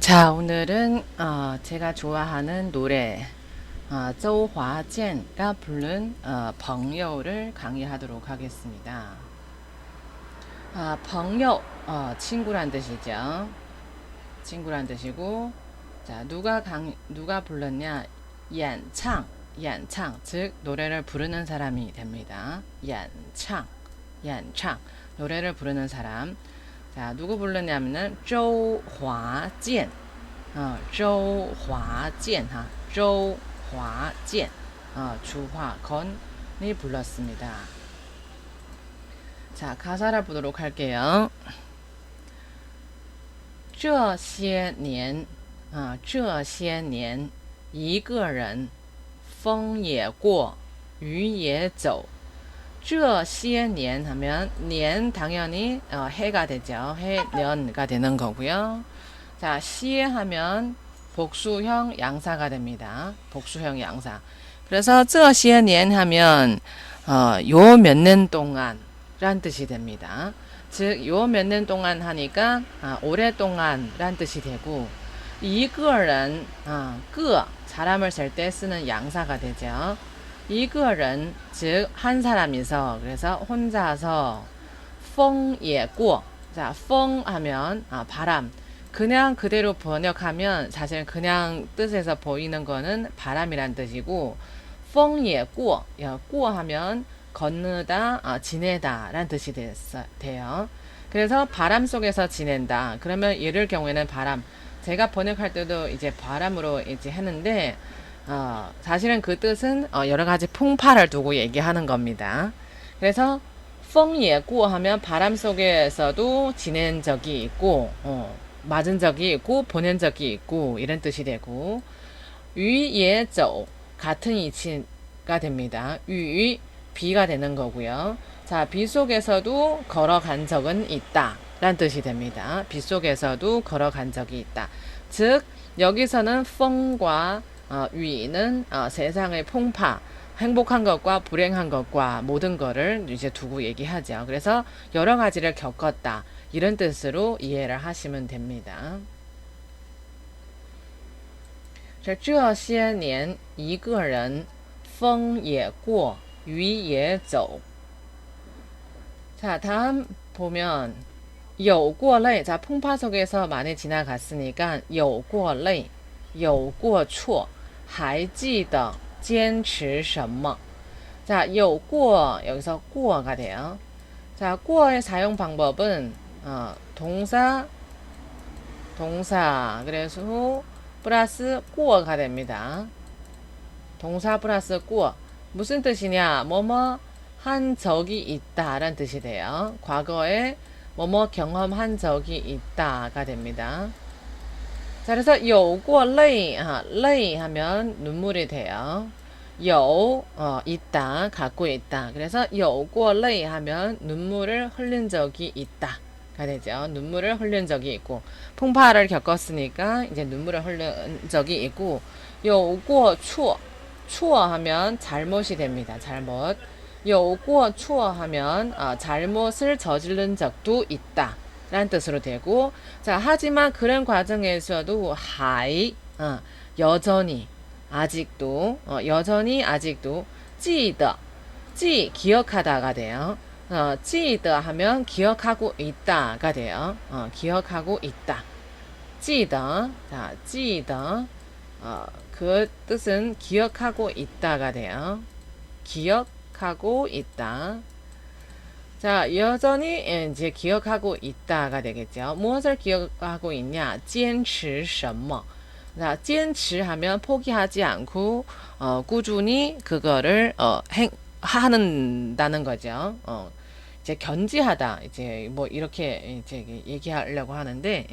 자, 오늘은 제가 좋아하는 노래 조화健가 부른 朋友를 강의하도록 하겠습니다. 朋友 친구란 뜻이죠. 친구란 뜻이고, 자, 누가 불렀냐? 演唱 즉 노래를 부르는 사람이 됩니다. 演唱 노래를 부르는 사람. 자, 누구 부르냐면은 조화健, 조화健, 조화健, 주화건이 불렀습니다. 자, 가사를 보도록 할게요. 这些年一个人风也过雨也走这些年 하면 年 당연히 해가 되죠. 해년가 되는 거고요. 자, 시에 하면 복수형 양사가 됩니다. 복수형 양사. 그래서 这些年 하면 요 몇 년 동안 란 뜻이 됩니다. 즉, 요 몇 년 동안 하니까 오랫동안 란 뜻이 되고 一个人 그 사람을 셀 때 쓰는 양사가 되죠. 一个人 즉 한 사람이서 그래서 혼자서 风也过 자, 风 하면 바람 그냥 그대로 번역하면 사실 그냥 뜻에서 보이는 거는 바람이란 뜻이고 风也过 过 하면 건너다 지내다 란 뜻이 돼요. 그래서 바람 속에서 지낸다 그러면 이럴 경우에는 바람 제가 번역할 때도 이제 바람으로 이제 했는데 사실은 그 뜻은 여러 가지 풍파를 두고 얘기하는 겁니다. 그래서 风也过 하면 바람 속에서도 지낸 적이 있고 맞은 적이 있고 보낸 적이 있고 이런 뜻이 되고 雨也走 같은 이치가 됩니다. 雨 비가 되는 거고요. 자, 비 속에서도 걸어간 적은 있다 란 뜻이 됩니다. 비 속에서도 걸어간 적이 있다. 즉 여기서는 风과 위는 세상의 풍파, 행복한 것과 불행한 것과 모든 거를 이제 두고 얘기하죠. 그래서 여러 가지를 겪었다. 이런 뜻으로 이해를 하시면 됩니다. 这些年一个人风也过雨也走 자, 다음 보면 有过泪 자, 풍파 속에서 많이 지나갔으니까 有过泪有过错还记得坚持什么 자, 有过 여기서 过가 돼요. 자, 过의 사용 방법은 동사 그래서 플러스 过가 됩니다. 동사 플러스 过 무슨 뜻이냐? 뭐뭐 한 적이 있다 라는 뜻이 돼요. 과거에 뭐뭐 경험한 적이 있다가 됩니다. 자, 그래서 有过泪 泪 하면 눈물이 돼요. 有 있다, 갖고 있다. 그래서 有过泪 하면 눈물을 흘린 적이 있다. 가 되죠. 눈물을 흘린 적이 있고 풍파를 겪었으니까 이제 눈물을 흘린 적이 있고 有过错 하면 잘못이 됩니다. 잘못 有过错 하면 잘못을 저지른 적도 있다 라는 뜻으로 되고 자 하지만 그런 과정에서도 하이 여전히 아직도 찌더 기억하다가 돼요. 记得 하면 기억하고 있다가 돼요. 기억하고 있다. 记得 자, 记得 그 뜻은 기억하고 있다가 돼요. 기억하고 있다. 자, 여전히 이제 기억하고 있다가 되겠죠. 무엇을 기억하고 있냐? 坚持什么? 자, 坚持 하면 포기하지 않고 꾸준히 그거를 한다는 거죠. 이제 견지하다 이제 뭐 이렇게 이제 얘기하려고 하는데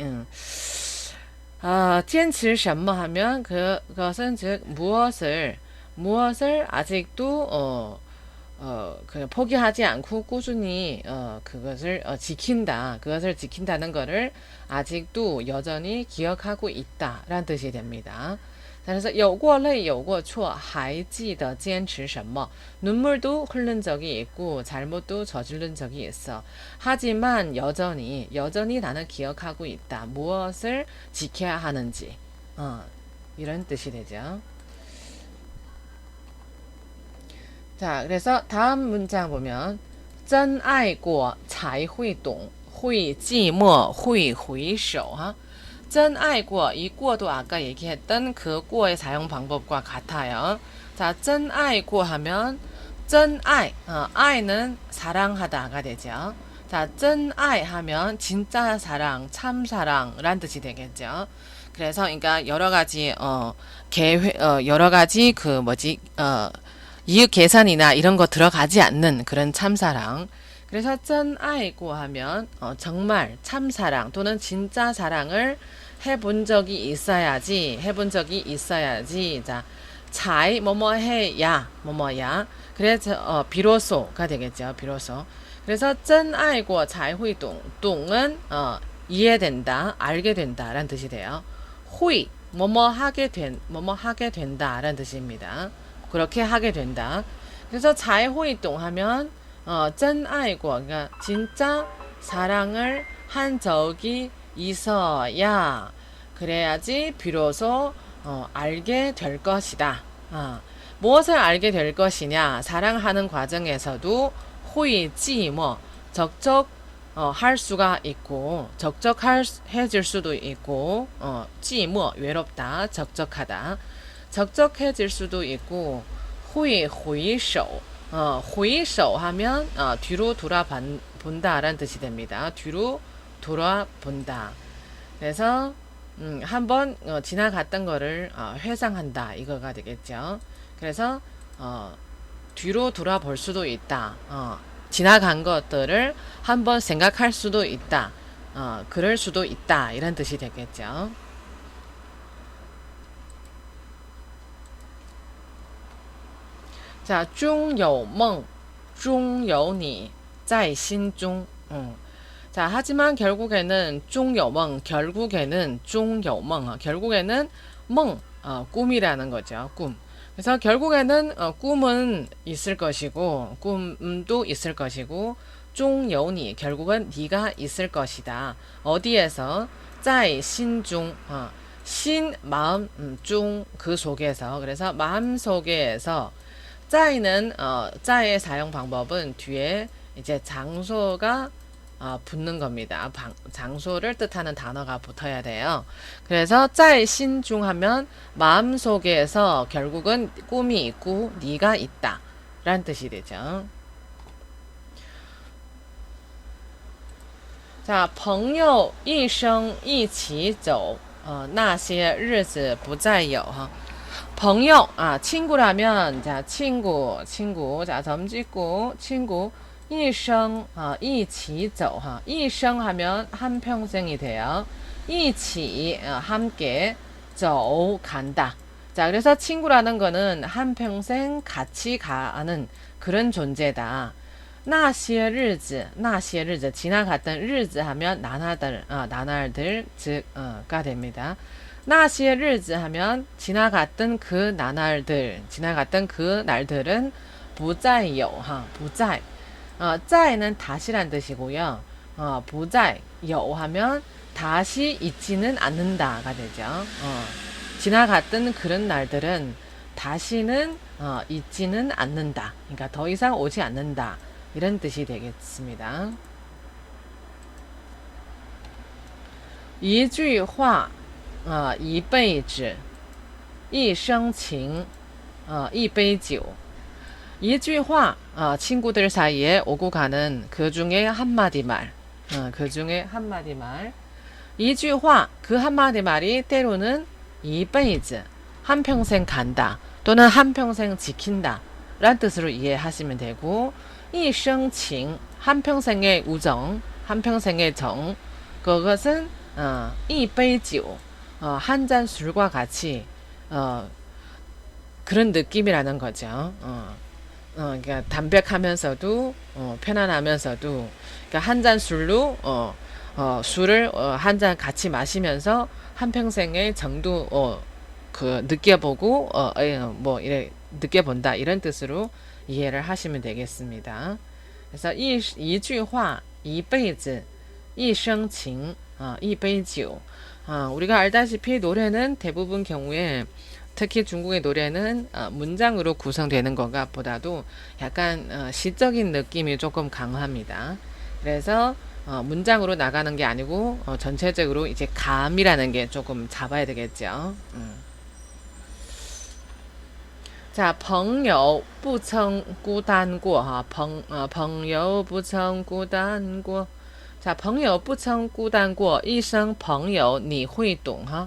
坚持什么 하면 그것은 즉 무엇을 아직도 그냥 포기하지 않고 꾸준히 그것을 지킨다는 거를 아직도 여전히 기억하고 있다라는 뜻이 됩니다. 자, 그래서 有过泪有过错还记得坚持什么 눈물도 흐른 적이 있고 잘못도 저지른 적이 있어. 하지만 여전히 나는 기억하고 있다. 무엇을 지켜야 하는지. 이런 뜻이 되죠. 자, 그래서 다음 문장 보면 真爱过才会懂会寂寞会回首 真爱过, 이过도 아까 얘기했던 그过의 사용 방법과 같아요. 자, 真爱过 하면 真爱,愛는 사랑하다가 되죠. 자, 真爱 하면 진짜 사랑, 참 사랑란 뜻이 되겠죠. 그래서 그러니까 여러 가지 여러 가지 이익 계산이나 이런 거 들어가지 않는 그런 참사랑. 그래서 真爱过 하면 정말 참사랑 또는 진짜 사랑을 해본 적이 있어야지. 자, 잘 뭐뭐 해야 뭐뭐야. 그래서 비로소가 되겠죠. 비로소. 그래서 真爱过 才会懂. 동은 이해된다, 알게 된다라는 뜻이 돼요. 회 뭐뭐 하게 된다라는 뜻입니다. 그렇게 하게 된다. 그래서 才会懂 하면 真爱过 그러니까 진짜 사랑을 한 적이 있어야 그래야지 비로소 알게 될 것이다. 무엇을 알게 될 것이냐? 사랑하는 과정에서도 회寂寞 적적 할 수가 있고 적적해질 수도 있고 寂寞 외롭다 적적하다 적적해질 수도 있고 会回首 回首 하면 뒤로 돌아본다라는 뜻이 됩니다. 뒤로 돌아본다. 그래서 한번 지나갔던 거를 회상한다 이거가 되겠죠. 그래서 뒤로 돌아볼 수도 있다. 지나간 것들을 한번 생각할 수도 있다. 그럴 수도 있다. 이런 뜻이 되겠죠. 자, 终有梦, 终有你, 在心中. 자, 하지만 결국에는 终有梦, 결국에는 终有梦, 결국에는 梦, 꿈이라는 거죠. 꿈. 그래서 결국에는 꿈은 있을 것이고 꿈도 있을 것이고 终有你 결국은 네가 있을 것이다. 어디에서? 在心中 신 마음 중 그 속에서. 그래서 마음 속에서 在는 在의 사용 방법은 뒤에 이제 장소가 붙는 겁니다. 장소를 뜻하는 단어가 붙어야 돼요. 그래서 在心中 하면 마음속에서 결국은 꿈이 있고 네가 있다 라는 뜻이 되죠. 자, 朋友一生一起走那些日子不再有 朋友 친구라면 자, 친구 자, 점 찍고 친구 一生一起走 一生 하면 한평생이 돼요. 一起 함께 走 간다. 자, 그래서 친구라는 거는 한평생 같이 가는 그런 존재다. 那些日子 지나갔던 日子 하면 나날들 즉가 됩니다. 那些日子 하면 지나갔던 그 날들은 不再有 不再 在는 다시란 뜻이고요. 不再有 하면 다시 있지는 않는다가 되죠. 지나갔던 그런 날들은 다시는 있지는 않는다. 그러니까 더 이상 오지 않는다. 이런 뜻이 되겠습니다. 一句话一辈子一生情一杯酒 一句话 친구들 사이에 오고 가는 그 중에 한마디 말一句话 그 한마디 말이 때로는 一辈子 한평생 간다 또는 한평생 지킨다 라는 뜻으로 이해하시면 되고 一生情 한평생의 우정 한평생의 정 그것은 一杯酒 한 잔 술과 같이 그런 느낌이라는 거죠. 그러니까 담백하면서도 편안하면서도 그러니까 한 잔 술로 술을 한 잔 같이 마시면서 한평생의 정도 그 느껴보고 뭐 이래 느껴본다 이런 뜻으로 이해를 하시면 되겠습니다. 그래서 이句话一辈子一生情一杯酒우리가 알다시피 노래는 대부분 경우에 특히 중국의 노래는 문장으로 구성되는 것과 보다도 약간 시적인 느낌이 조금 강합니다. 그래서 문장으로 나가는 게 아니고 전체적으로 이제 감이라는 게 조금 잡아야 되겠죠. 자, 朋友不曾孤单过哈，朋友不曾孤单过。 자, 朋友不曾孤单过，一生朋友你会懂哈。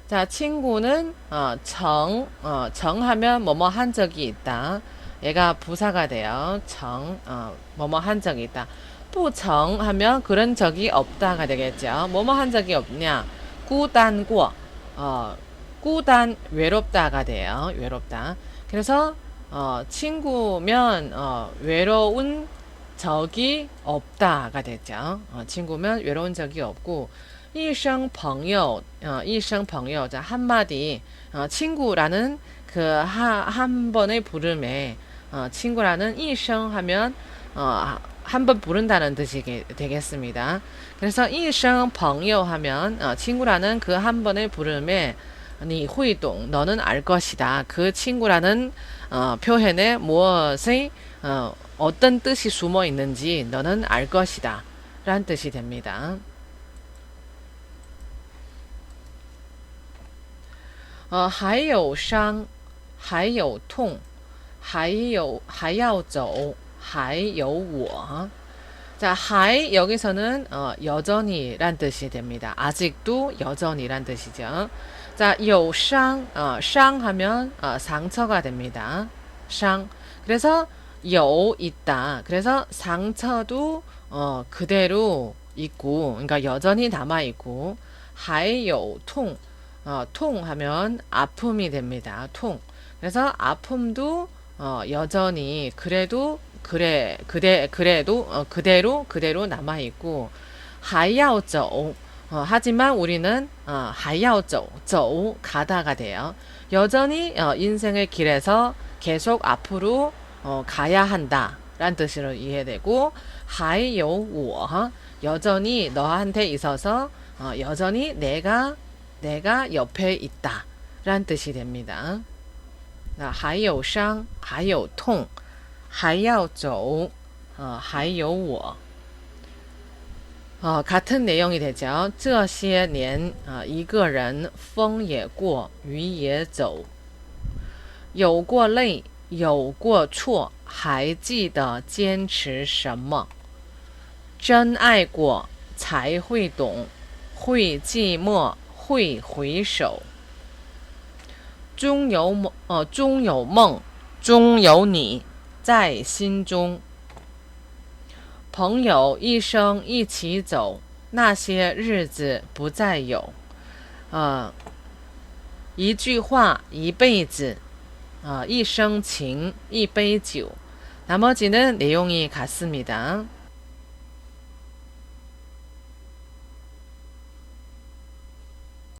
자, 친구는 정하면 뭐뭐 한 적이 있다. 얘가 부사가 돼요. 뭐뭐 한 적이 있다. 不曾하면 그런 적이 없다가 되겠죠. 뭐뭐 한 적이 없냐? 孤单过.孤单 외롭다가 돼요. 외롭다. 그래서 친구면 외로운 적이 없다가 되죠. 친구면 외로운 적이 없고 一生朋友一生朋友 자, 한마디 친구라는 그 한 번의 부름에 친구라는 一生 하면 한 번 부른다는 뜻이 되겠습니다. 그래서 一生朋友 하면 친구라는 그 한 번의 부름에 你会懂 너는 알 것이다. 그 친구라는 표현에 무엇의 어떤 뜻이 숨어 있는지 너는 알 것이다 라는 뜻이 됩니다. 还有伤还有痛还要走还有我 자, 还 여기서는 여전히 란 뜻이 됩니다. 아직도 여전히 란 뜻이죠. 자, 有伤 伤하면 상처가 됩니다. 伤 그래서 有 있다. 그래서 상처도 그대로 있고 그러니까 여전히 남아 있고 还有痛 통하면 아픔이 됩니다. 통. 그래서 아픔도 여전히 그래도 그대로 남아 있고 还要走 하지만 우리는 还要走 가다가 돼요. 여전히 인생의 길에서 계속 앞으로 가야 한다 라는 뜻으로 이해되고 还有我 여전히 너한테 있어서 여전히 내가 옆에 있다 라는 뜻이 됩니다. 还有伤还有痛还要走还有我 같은 내용이 되죠. 这些年一个人风也过雨也走有过累有过错还记得坚持什么真爱过才会懂会寂寞会回首终有梦终有你在心中朋友一生一起走那些日子不再有一句话一辈子一生情一杯酒나머지는 내용이 같습니다.